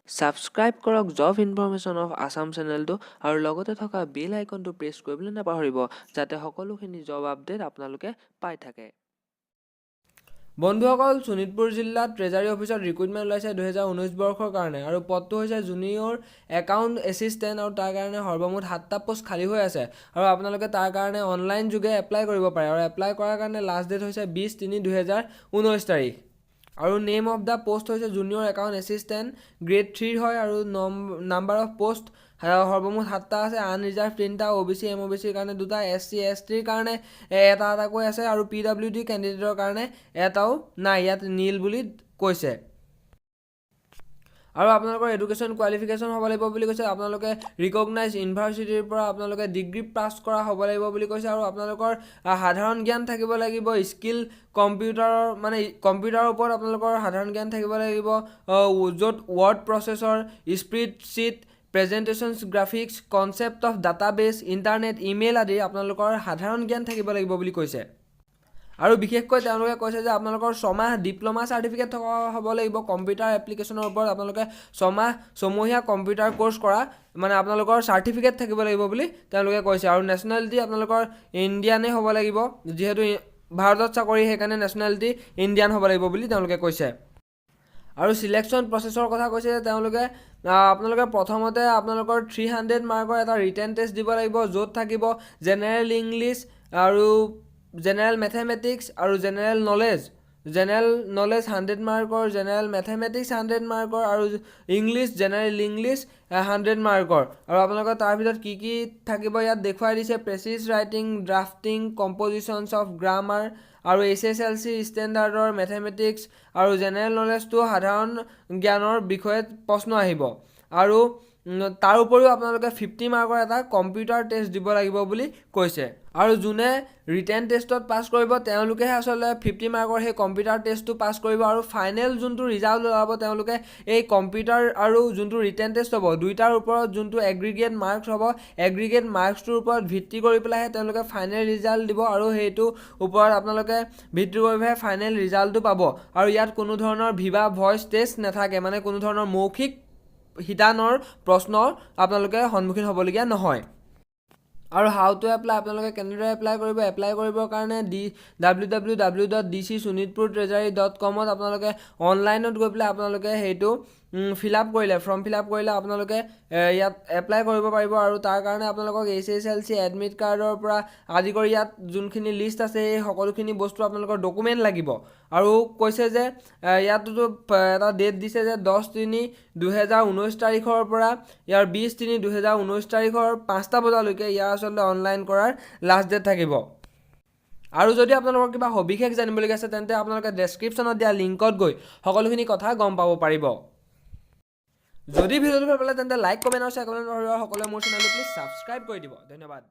Subscribe কৰক job information of Assam চেনেলটো আৰু লগতে থকা বেল আইকনটো প্ৰেছ কৰিবলৈ নাপাহৰিব যাতে সকলোখিনি জব আপডেট আপোনালোকে পাই থাকে। বন্ধুসকল, শোণিতপুৰ জিলাত ট্ৰেজাৰী অফিচত ৰিক্ৰুটমেণ্ট ওলাইছে 2019 বৰ্ষৰ কাৰণে আৰু পদটো হৈছে জুনিয়ৰ একাউণ্ট এছিষ্টেণ্ট আৰু তাৰ কাৰণে সৰ্বমুঠ 7টা পোষ্ট খালী হৈ আছে আৰু আপোনালোকে তাৰ কাৰণে অনলাইন যোগে এপ্লাই কৰিব পাৰে আৰু এপ্লাই কৰাৰ কাৰণে লাষ্ট ডেট হৈছে 20-3-2019 তাৰিখ আৰু নেম অফ দ্য পোষ্ট হৈছে জুনিয়ৰ একাউণ্ট এছিষ্টেণ্ট গ্ৰেড 3 হয় আৰু নাম্বাৰ অফ পোষ্ট সৰ্বমুঠ 7টা আছে। আনৰিজাৰ্ভ 3টা, OBC MOBCৰ কাৰণে 2টা, SC STৰ কাৰণে এটাকৈ আছে আৰু PWD কেণ্ডিডেটৰ কাৰণে এটাও নাই, ইয়াত নীল বুলি কৈছে। আৰু আপোনালোকৰ এডুকেশ্যন কোৱালিফিকেশ্যন হ'ব লাগিব বুলি কৈছে। আপোনালোকে ৰিকগনাইজ ইউনিভাৰ্চিটিৰ পৰা আপোনালোকে ডিগ্ৰী পাছ কৰা হ'ব লাগিব বুলি কৈছে আৰু আপোনালোকৰ সাধাৰণ জ্ঞান থাকিব লাগিব। স্কিল কম্পিউটাৰৰ ওপৰত আপোনালোকৰ সাধাৰণ জ্ঞান থাকিব লাগিব, য'ত word processor, spreadsheet, presentations, graphics, concept of database, internet, email আদি আপোনালোকৰ সাধাৰণ জ্ঞান থাকিব লাগিব বুলি কৈছে। আৰু বিশেষকৈ তেওঁলোকে কৈছে যে আপোনালোকৰ 6 মাহ ডিপ্ল'মা চাৰ্টিফিকেট থকা হ'ব লাগিব। কম্পিউটাৰ এপ্লিকেশ্যনৰ ওপৰত আপোনালোকে ছমহীয়া কম্পিউটাৰ কোৰ্চ কৰা আপোনালোকৰ চাৰ্টিফিকেট থাকিব লাগিব বুলি তেওঁলোকে কৈছে। আৰু নেশ্যনেলিটি আপোনালোকৰ ইণ্ডিয়ানেই হ'ব লাগিব, যিহেতু ভাৰতত চাকৰি সেইকাৰণে নেশ্যনেলিটি ইণ্ডিয়ান হ'ব লাগিব বুলি তেওঁলোকে কৈছে। আৰু চিলেকশ্যন প্ৰচেছৰ কথা কৈছে যে আপোনালোকে প্ৰথমতে আপোনালোকৰ 300 মাৰ্কৰ এটা ৰিটেন টেষ্ট দিব লাগিব, য'ত থাকিব জেনেৰেল ইংলিছ আৰু জেনেৰেল মেথমেটিক্স আৰু জেনেৰেল নলেজ 100 মাৰ্কৰ, জেনেৰেল মেথমেটিক্স 100 মাৰ্কৰ আৰু জেনেৰেল ইংলিছ 100 মাৰ্কৰ। আৰু আপোনালোকৰ তাৰ ভিতৰত কি থাকিব ইয়াত দেখুৱাই দিছে: প্ৰেচিজ ৰাইটিং, ড্ৰাফটিং, কম্পজিশ্যনছ অফ গ্ৰামাৰ আৰু SSLC ষ্টেণ্ডাৰ্ডৰ মেথমেটিক্স আৰু জেনেৰেল নলেজটো সাধাৰণ জ্ঞানৰ বিষয়ে প্ৰশ্ন আহিব। আৰু তাৰ উপৰিও আপোনালোকে 50 মাৰ্কৰ এটা কম্পিউটাৰ টেষ্ট দিব লাগিব বুলি কৈছে। আৰু যোনে ৰিটেন টেষ্টত পাছ কৰিব তেওঁলোকেহে আচলতে 50 মাৰ্কৰ সেই কম্পিউটাৰ টেষ্টটো পাছ কৰিব আৰু ফাইনেল যোনটো ৰিজাল্ট ওলাব তেওঁলোকে এই কম্পিউটাৰ আৰু যোনটো ৰিটেন টেষ্ট হ'ব দুইটাৰ ওপৰত যোনটো এগ্ৰিগেট মাৰ্কছ হ'ব, এগ্ৰিগেট মাৰ্কছটোৰ ওপৰত ভিত্তি কৰি পেলাইহে তেওঁলোকে ফাইনেল ৰিজাল্ট দিব আৰু সেইটোৰ ওপৰত আপোনালোকে ভিত্তি কৰিহে ফাইনেল ৰিজাল্টটো পাব। আৰু ইয়াত কোনো ধৰণৰ ভিভা ভইচ টেষ্ট নাথাকে, কোনো ধৰণৰ মৌখিক শিতানৰ প্ৰশ্নৰ আপোনালোকে সন্মুখীন হ'বলগীয়া নহয়। আৰু হাউ টু এপ্লাই আপোনালোকে কেনেদৰে এপ্লাই কৰিবৰ কাৰণে www.dcsonitpurtreasury.com আপোনালোকে অনলাইনত গৈ পেলাই আপোনালোকে সেইটো ফৰ্ম ফিল আপ কৰিলে আপোনালোকে ইয়াত এপ্লাই কৰিব পাৰিব। আৰু তাৰ কাৰণে আপোনালোকক SSLC এডমিট কাৰ্ডৰ পৰা আদি কৰি ইয়াত যোনখিনি লিষ্ট আছে এই সকলোখিনি বস্তু আপোনালোকৰ ডকুমেণ্ট লাগিব। আৰু কৈছে যে ইয়াততো এটা ডেট দিছে যে 10-3-2019 তাৰিখৰ পৰা ইয়াৰ 20-3-2019 তাৰিখৰ 5টা বজালৈকে ইয়াৰ আচলতে অনলাইন কৰাৰ লাষ্ট ডেট থাকিব। আৰু যদি আপোনালোকৰ কিবা সবিশেষ জানিবলগীয়া আছে তেন্তে আপোনালোকে ডেছক্ৰিপশ্যনত দিয়া লিংকত গৈ সকলোখিনি কথা গম পাব পাৰিব। যদি ভিডিঅ'টো ভাল পালে তেন্তে লাইক, কমেণ্ট আৰু শ্বেয়াৰ কৰিবলৈ নকৰিব। সকলোৱে মোৰ চেনেলটো প্লিজ ছাবস্ক্ৰাইব কৰি দিব। ধন্যবাদ।